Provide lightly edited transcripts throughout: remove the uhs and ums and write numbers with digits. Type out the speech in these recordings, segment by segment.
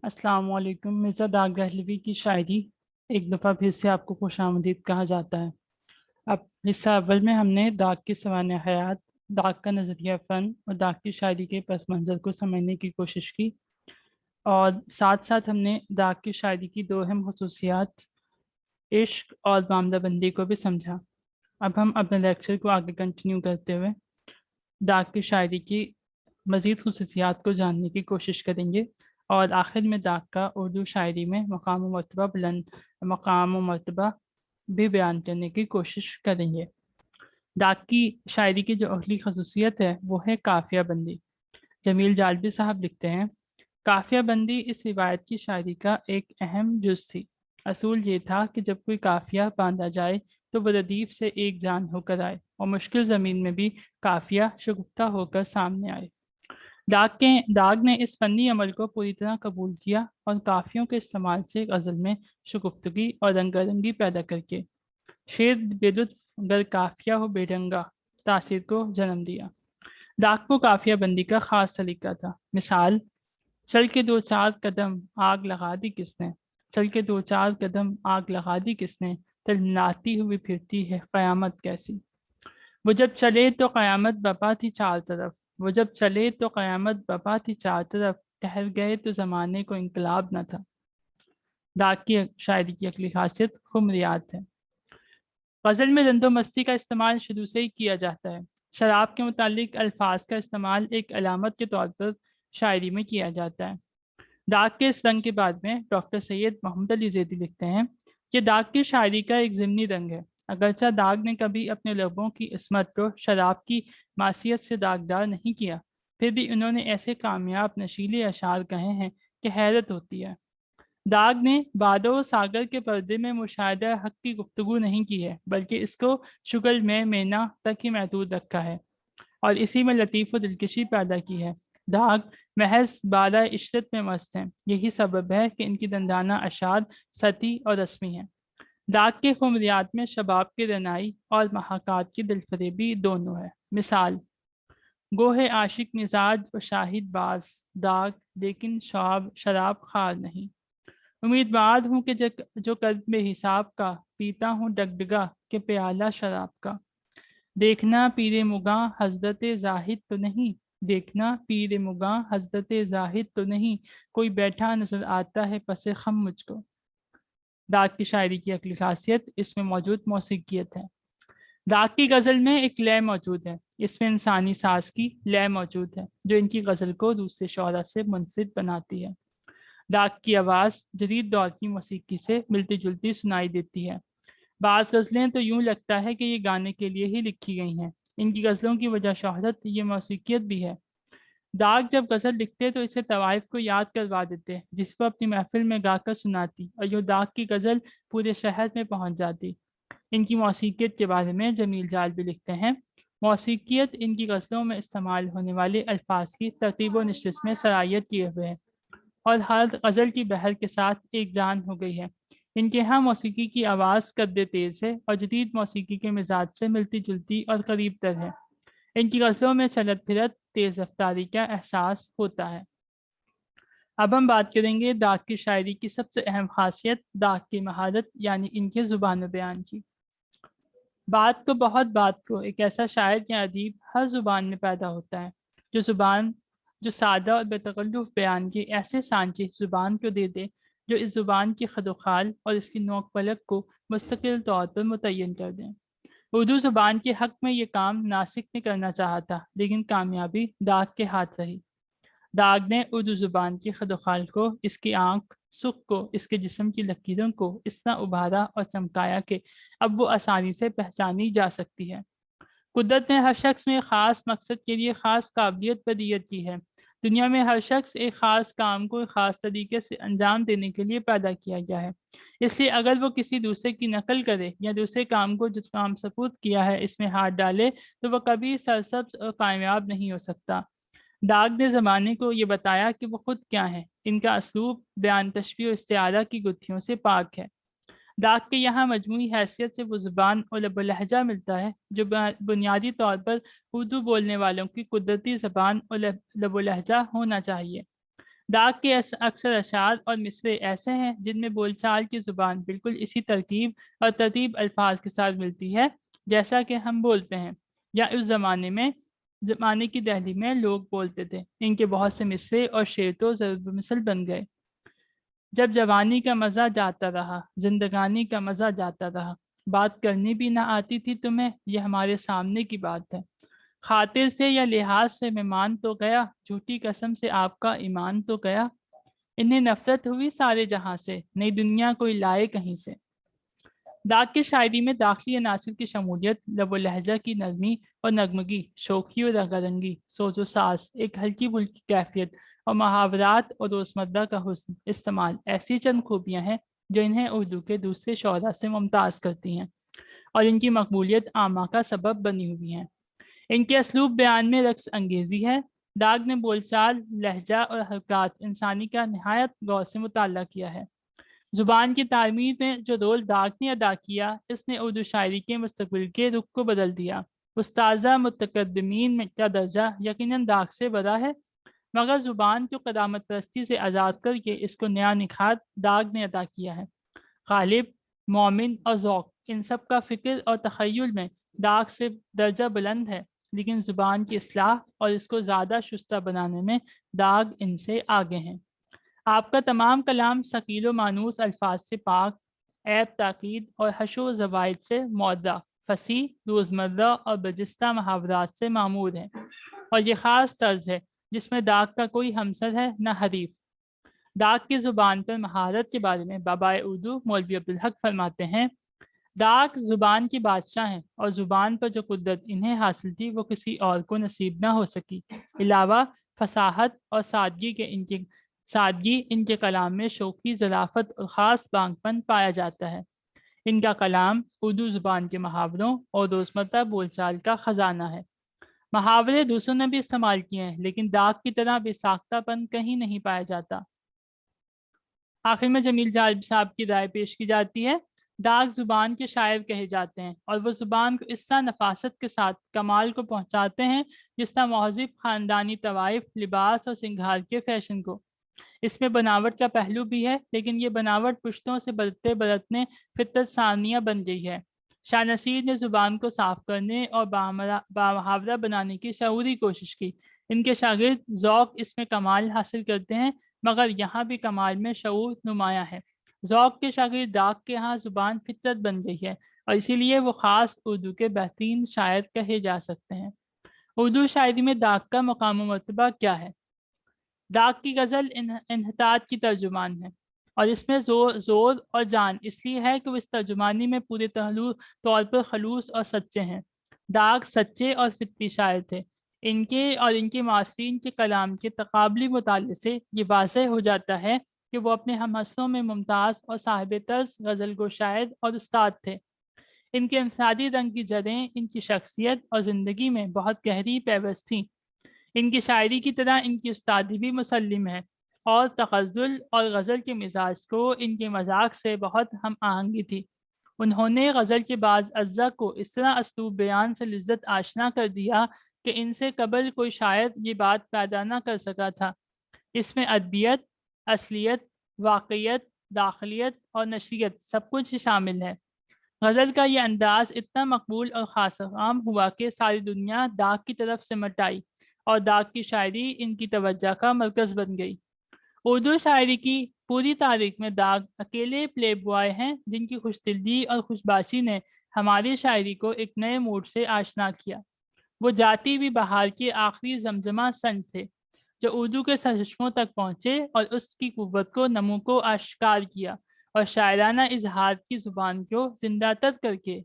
السلام علیکم۔ مرزا داغ دہلوی کی شاعری ایک دفعہ پھر سے آپ کو خوش آمدید کہا جاتا ہے۔ اب حصہ اول میں ہم نے داغ کے سوانح حیات، داغ کا نظریہ فن اور داغ کی شاعری کے پس منظر کو سمجھنے کی کوشش کی، اور ساتھ ساتھ ہم نے داغ کی شاعری کی دو اہم خصوصیات عشق اور معاملہ بندی کو بھی سمجھا۔ اب ہم اپنے لیکچر کو آگے کنٹینیو کرتے ہوئے داغ کی شاعری کی مزید خصوصیات کو جاننے کی کوشش کریں گے، اور آخر میں داغ کا اردو شاعری میں مقام و مرتبہ بھی بیان کرنے کی کوشش کریں گے۔ داغ کی شاعری کی جو اگلی خصوصیت ہے وہ ہے قافیہ بندی۔ جمیل جالبی صاحب لکھتے ہیں، قافیہ بندی اس روایت کی شاعری کا ایک اہم جز تھی۔ اصول یہ تھا کہ جب کوئی قافیہ باندھا جائے تو وہ ردیف سے ایک جان ہو کر آئے اور مشکل زمین میں بھی قافیہ شگفتہ ہو کر سامنے آئے۔ داغ نے اس فنی عمل کو پوری طرح قبول کیا اور قافیوں کے استعمال سے غزل میں شگفتگی اور رنگا رنگی پیدا کر کے شعر بے لطف گر قافیہ ہو بے رنگا تاثیر کو جنم دیا۔ داغ کو قافیہ بندی کا خاص سلیقہ تھا۔ مثال: چل کے دو چار قدم آگ لگا دی کس نے، چل کے دو چار قدم آگ لگا دی کس نے، تلملاتی ہوئی پھرتی ہے قیامت کیسی۔ وہ جب چلے تو قیامت بپا تھی چار طرف، وہ جب چلے تو قیامت بپا تھی چار طرف، ٹھہر گئے تو زمانے کو انقلاب نہ تھا۔ داغ کی شاعری کی اگلی خاصیت خمریات ہے۔ غزل میں رند و مستی کا استعمال شروع سے ہی کیا جاتا ہے۔ شراب کے متعلق الفاظ کا استعمال ایک علامت کے طور پر شاعری میں کیا جاتا ہے۔ داغ کے اس رنگ کے بعد میں ڈاکٹر سید محمد علی زیدی لکھتے ہیں کہ داغ کی شاعری کا ایک ضمنی رنگ ہے۔ اگرچہ داغ نے کبھی اپنے لبوں کی عصمت کو شراب کی معصیت سے داغدار نہیں کیا، پھر بھی انہوں نے ایسے کامیاب نشیلے اشعار کہے ہیں کہ حیرت ہوتی ہے۔ داغ نے بادو و ساگر کے پردے میں مشاہدہ حق کی گفتگو نہیں کی ہے، بلکہ اس کو شگل میں مینا تک ہی محدود رکھا ہے اور اسی میں لطیف و دلکشی پیدا کی ہے۔ داغ محض بارہ عشرت میں مست ہیں، یہی سبب ہے کہ ان کی دندانہ اشعار سطحی اور رسمی ہیں۔ داغ کے خمریات میں شباب کی رنائی اور محاکات کی دلفریبی دونوں ہے۔ مثال: گوہ عاشق مزاج و شاہد باز، داغ لیکن شراب خار نہیں۔ امیدوار ہوں کہ جو قلب بے حساب کا، پیتا ہوں ڈگڈگا کہ پیالہ شراب کا۔ دیکھنا پیر مغاں حضرت زاہد تو نہیں، دیکھنا پیر مغاں حضرت زاہد تو نہیں، کوئی بیٹھا نظر آتا ہے پس خم مجھ کو۔ داغ کی شاعری کی اگلی خاصیت اس میں موجود موسیقیت ہے۔ داغ کی غزل میں ایک لے موجود ہے، اس میں انسانی ساز کی لے موجود ہے جو ان کی غزل کو دوسرے شعراء سے منفرد بناتی ہے۔ داغ کی آواز جدید دور کی موسیقی سے ملتی جلتی سنائی دیتی ہے۔ بعض غزلیں تو یوں لگتا ہے کہ یہ گانے کے لیے ہی لکھی گئی ہیں۔ ان کی غزلوں کی وجہ شہرت یہ موسیقیت بھی ہے۔ داغ جب غزل لکھتے تو اسے طوائف کو یاد کروا دیتے، جس کو اپنی محفل میں گا کر سناتی، اور یوں داغ کی غزل پورے شہر میں پہنچ جاتی۔ ان کی موسیقیت کے بارے میں جمیل جالبی لکھتے ہیں، موسیقیت ان کی غزلوں میں استعمال ہونے والے الفاظ کی ترتیب و نشست میں صلاحیت کیے ہوئے ہے اور ہر غزل کی بحر کے ساتھ ایک جان ہو گئی ہے۔ ان کے ہاں موسیقی کی آواز قد تیز ہے اور جدید موسیقی کے مزاج سے ملتی جلتی اور قریب تر ہے۔ ان کی غزلوں میں چلت پھرت، تیز رفتاری کا احساس ہوتا ہے۔ اب ہم بات کریں گے داغ کی شاعری کی سب سے اہم خاصیت داغ کی مہارت یعنی ان کے زبان و بیان کی۔ بات کو ایک ایسا شاعر یا ادیب ہر زبان میں پیدا ہوتا ہے جو سادہ اور بے تکلف بیان کے ایسے سانچے زبان کو دے دے جو اس زبان کی خد و خال اور اس کی نوک پلک کو مستقل طور پر متعین کر دیں۔ اردو زبان کے حق میں یہ کام ناسک نے کرنا چاہا تھا، لیکن کامیابی داغ کے ہاتھ رہی۔ داغ نے اردو زبان کی خد و خال کو، اس کی آنکھ سکھ کو، اس کے جسم کی لکیروں کو اس طرح ابھارا اور چمکایا کہ اب وہ آسانی سے پہچانی جا سکتی ہے۔ قدرت نے ہر شخص میں خاص مقصد کے لیے خاص قابلیت بدیت کی ہے۔ دنیا میں ہر شخص ایک خاص کام کو ایک خاص طریقے سے انجام دینے کے لیے پیدا کیا گیا ہے، اس لیے اگر وہ کسی دوسرے کی نقل کرے یا دوسرے کام کو جس کام سپرد کیا ہے اس میں ہاتھ ڈالے تو وہ کبھی سرسبز اور کامیاب نہیں ہو سکتا۔ داغ نے زمانے کو یہ بتایا کہ وہ خود کیا ہیں۔ ان کا اسلوب بیان تشبیہ و استعارہ کی گتھیوں سے پاک ہے۔ داغ کے یہاں مجموعی حیثیت سے وہ زبان اور لب و لہجہ ملتا ہے جو بنیادی طور پر اردو بولنے والوں کی قدرتی زبان اور لب و لہجہ ہونا چاہیے۔ داغ کے اکثر اشعار اور مصرے ایسے ہیں جن میں بول چال کی زبان بالکل اسی ترکیب اور ترتیب الفاظ کے ساتھ ملتی ہے جیسا کہ ہم بولتے ہیں یا اس زمانے کی دہلی میں لوگ بولتے تھے۔ ان کے بہت سے مصرے اور شعر تو ضرب مثل بن گئے۔ جب جوانی کا مزہ جاتا رہا، زندگانی کا مزہ جاتا رہا، بات کرنی بھی نہ آتی تھی تمہیں، یہ ہمارے سامنے کی بات ہے۔ خاطر سے یا لحاظ سے میں مان تو گیا، جھوٹی قسم سے آپ کا ایمان تو گیا۔ انہیں نفرت ہوئی سارے جہاں سے، نئی دنیا کوئی لائے کہیں سے۔ داغ کی شاعری میں داخلی عناصر کی شمولیت، لب و لہجہ کی نرمی اور نغمگی، شوخی و رنگا رنگی، سوز و ساز، ایک ہلکی پھلکی کیفیت اور محاورات اور روزمرہ کا حسن استعمال ایسی چند خوبیاں ہیں جو انہیں اردو کے دوسرے شعراء سے ممتاز کرتی ہیں اور ان کی مقبولیت عامہ کا سبب بنی ہوئی ہیں۔ ان کے اسلوب بیان میں رقص انگیزی ہے۔ داغ نے بول چال، لہجہ اور حرکات انسانی کا نہایت غور سے مطالعہ کیا ہے۔ زبان کی تعمیر میں جو رول داغ نے ادا کیا، اس نے اردو شاعری کے مستقبل کے رخ کو بدل دیا۔ استاذہ متقدمین میں کا درجہ یقیناً داغ سے بڑا ہے، مگر زبان کو قدامت پرستی سے آزاد کر کے اس کو نیا نکھار داغ نے ادا کیا ہے۔ غالب، مومن اور ذوق، ان سب کا فکر اور تخیل میں داغ سے درجہ بلند ہے، لیکن زبان کی اصلاح اور اس کو زیادہ شستہ بنانے میں داغ ان سے آگے ہیں۔ آپ کا تمام کلام ثقیل و مانوس الفاظ سے پاک، عیب تاکید اور حشو و زوائد سے معدہ، فصیح، روزمرہ اور برجستہ محاورات سے معمور ہے، اور یہ خاص طرز ہے جس میں داغ کا کوئی ہمسر ہے نہ حریف۔ داغ کی زبان پر مہارت کے بارے میں بابائے اردو مولوی عبدالحق فرماتے ہیں، داغ زبان کی بادشاہ ہیں اور زبان پر جو قدرت انہیں حاصل تھی وہ کسی اور کو نصیب نہ ہو سکی۔ علاوہ فصاحت اور سادگی ان کے کلام میں شوخی، ظرافت اور خاص بانگ پن پایا جاتا ہے۔ ان کا کلام اردو زبان کے محاوروں اور روزمرہ بول چال کا خزانہ ہے۔ محاورے دوسروں نے بھی استعمال کیے ہیں، لیکن داغ کی طرح بے ساختہ پن کہیں نہیں پایا جاتا۔ آخر میں جمیل جالب صاحب کی رائے پیش کی جاتی ہے، داغ زبان کے شاعر کہے جاتے ہیں اور وہ زبان کو اس طرح نفاست کے ساتھ کمال کو پہنچاتے ہیں جس طرح مہذب خاندانی طوائف، لباس اور سنگھار کے فیشن کو۔ اس میں بناوٹ کا پہلو بھی ہے، لیکن یہ بناوٹ پشتوں سے برتنے فطرت ثانیہ بن گئی ہے۔ شاہ نصیر نے زبان کو صاف کرنے اور بامحاورہ بنانے کی شعوری کوشش کی۔ ان کے شاگرد ذوق اس میں کمال حاصل کرتے ہیں، مگر یہاں بھی کمال میں شعور نمایاں ہے۔ ذوق کے شاگرد داغ کے ہاں زبان فطرت بن گئی ہے، اور اسی لیے وہ خاص اردو کے بہترین شاعر کہے جا سکتے ہیں۔ اردو شاعری میں داغ کا مقام و مرتبہ کیا ہے؟ داغ کی غزل انحطاط کی ترجمان ہے، اور اس میں زور اور جان اس لیے ہے کہ وہ اس ترجمانی میں پورے طور پر خلوص اور سچے ہیں۔ داغ سچے اور فطری شاعر تھے۔ ان کے اور ان کے معاصرین کے کلام کے تقابلی مطالعے سے یہ واضح ہو جاتا ہے کہ وہ اپنے ہم عصروں میں ممتاز اور صاحب طرز غزل گو شاعر اور استاد تھے۔ ان کے انفرادی رنگ کی جڑیں ان کی شخصیت اور زندگی میں بہت گہری پیوست تھیں۔ ان کی شاعری کی طرح ان کی استادی بھی مسلم ہے، اور تغزل اور غزل کے مزاج کو ان کے مذاق سے بہت ہم آہنگی تھی۔ انہوں نے غزل کے بعض اجزاء کو اس طرح اسلوب بیان سے لذت آشنا کر دیا کہ ان سے قبل کوئی شاعر یہ بات پیدا نہ کر سکا تھا۔ اس میں ادبیت، اصلیت، واقعیت، داخلیت اور نشریت سب کچھ شامل ہے۔ غزل کا یہ انداز اتنا مقبول اور خاص عام ہوا کہ ساری دنیا داغ کی طرف سمٹ آئی، اور داغ کی شاعری ان کی توجہ کا مرکز بن گئی۔ اردو شاعری کی پوری تاریخ میں داغ اکیلے پلے بوائے ہیں جن کی خوش دلی اور خوش باشی نے ہماری شاعری کو ایک نئے موڈ سے آشنا کیا۔ وہ جاتی ہوئی بہار کے آخری زمزمہ سنج تھے جو اردو کے سرچشموں تک پہنچے اور اس کی قوت کو نمو کو آشکار کیا اور شاعرانہ اظہار کی زبان کو زندہ تر کر کے۔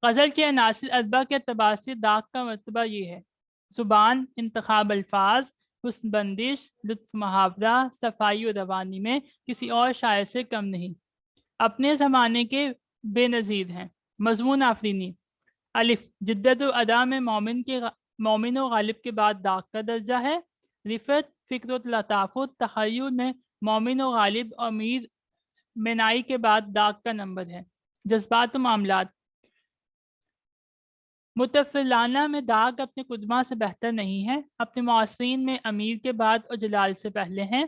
غزل کے عناصر ادبا کے اعتبار سے داغ کا مرتبہ یہ ہے: زبان، انتخاب الفاظ، حسن بندش، لطف محاورہ، صفائی و روانی میں کسی اور شاعر سے کم نہیں، اپنے زمانے کے بے نظیر ہیں۔ مضمون آفرینی: الف، جدت و ادا میں مومن و غالب کے بعد داغ کا درجہ ہے۔ رفت، فکر و لطافت، تخیل میں مومن و غالب اور میر مینائی کے بعد داغ کا نمبر ہے۔ جذبات و معاملات: متفلانہ میں داغ اپنے قدمہ سے بہتر نہیں ہے، اپنے معاصرین میں امیر کے بعد اور جلال سے پہلے ہیں۔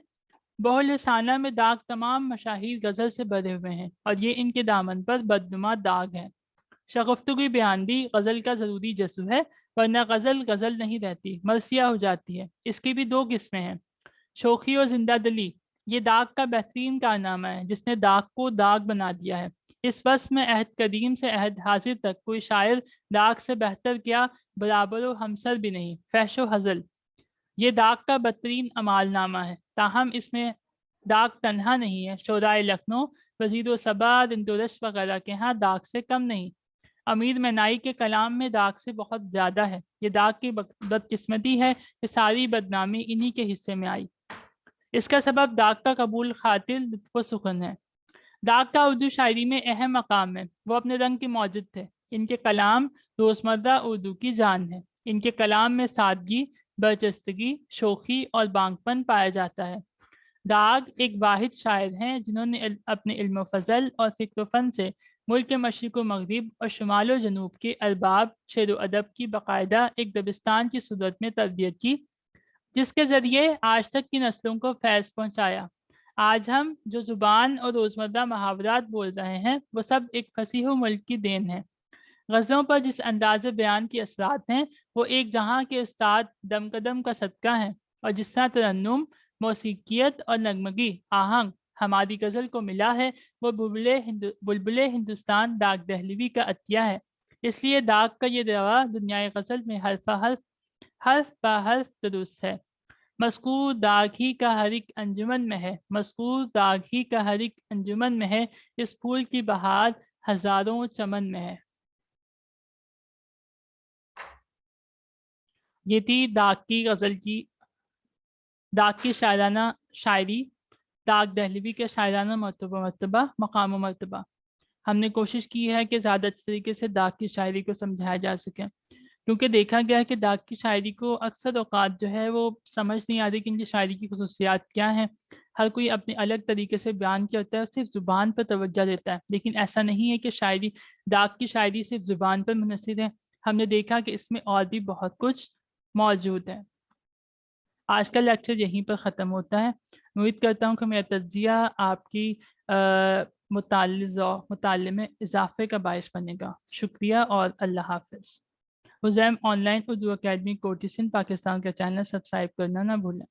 بہلسانہ میں داغ تمام مشاہیر غزل سے بھرے ہوئے ہیں اور یہ ان کے دامن پر بدنما داغ ہے۔ شگفتگوی بیان بھی غزل کا ضروری جزو ہے، ورنہ غزل غزل نہیں رہتی، مرثیہ ہو جاتی ہے۔ اس کی بھی دو قسمیں ہیں، شوخی اور زندہ دلی۔ یہ داغ کا بہترین کارنامہ ہے جس نے داغ کو داغ بنا دیا ہے۔ اس وصف میں عہد قدیم سے عہد حاضر تک کوئی شاعر داغ سے بہتر کیا برابر و ہمسر بھی نہیں۔ فحش و ہزل، یہ داغ کا بدترین اعمال نامہ ہے، تاہم اس میں داغ تنہا نہیں ہے۔ شعرائے لکھنؤ، وزیر و صبا، دندورش وغیرہ کے ہاں داغ سے کم نہیں۔ امیر منائی کے کلام میں داغ سے بہت زیادہ ہے۔ یہ داغ کی بدقسمتی ہے کہ ساری بدنامی انہی کے حصے میں آئی۔ اس کا سبب داغ کا قبول خاطر لطف و سخن ہے۔ داغ کا اردو شاعری میں اہم مقام ہے، وہ اپنے رنگ کے موجد تھے۔ ان کے کلام روزمرہ اردو کی جان ہے۔ ان کے کلام میں سادگی، برجستگی، شوخی اور بانگ پن پایا جاتا ہے۔ داغ ایک واحد شاعر ہیں جنہوں نے اپنے علم و فضل اور فکر و فن سے ملک کے مشرق و مغرب اور شمال و جنوب کے ارباب شعر و ادب کی باقاعدہ ایک دبستان کی صورت میں تربیت کی، جس کے ذریعے آج تک کی نسلوں کو فیض پہنچایا۔ آج ہم جو زبان اور روزمرہ محاورات بول رہے ہیں وہ سب ایک فصیح و ملک کی دین ہے۔ غزلوں پر جس انداز بیان کے اثرات ہیں وہ ایک جہاں کے استاد دم قدم کا صدقہ ہیں، اور جس طرح ترنم، موسیقیت اور نغمگی آہنگ ہماری غزل کو ملا ہے وہ بلبل ہندوستان داغ دہلوی کا عطیہ ہے۔ اس لیے داغ کا یہ دعویٰ دنیائے غزل میں حرف بہ حرف درست ہے۔ مذکور داغ ہی کا ہر ایک انجمن میں ہے، مذکور داغ ہی کا ہر ایک انجمن میں ہے، اس پھول کی بہار ہزاروں چمن میں ہے۔ یہ تھی داغ کی غزل کی داغ کی شاعرانہ شاعری، داغ دہلوی کے شاعرانہ مرتبہ مقام و مرتبہ۔ ہم نے کوشش کی ہے کہ زیادہ اچھے طریقے سے داغ کی شاعری کو سمجھایا جا سکے، کیونکہ دیکھا گیا ہے کہ داغ کی شاعری کو اکثر اوقات جو ہے وہ سمجھ نہیں آتی کہ ان کی شاعری کی خصوصیات کیا ہیں۔ ہر کوئی اپنے الگ طریقے سے بیان کرتا ہے، صرف زبان پر توجہ دیتا ہے، لیکن ایسا نہیں ہے کہ داغ کی شاعری صرف زبان پر منحصر ہے۔ ہم نے دیکھا کہ اس میں اور بھی بہت کچھ موجود ہے۔ آج کا لیکچر یہیں پر ختم ہوتا ہے۔ امید کرتا ہوں کہ میرا تجزیہ آپ کی مطالعے میں اضافے کا باعث بنے گا۔ شکریہ اور اللہ حافظ۔ Hazeem online Urdu academy کوٹی سندھ پاکستان کا چینل سبسکرائب کرنا نہ بھولیں۔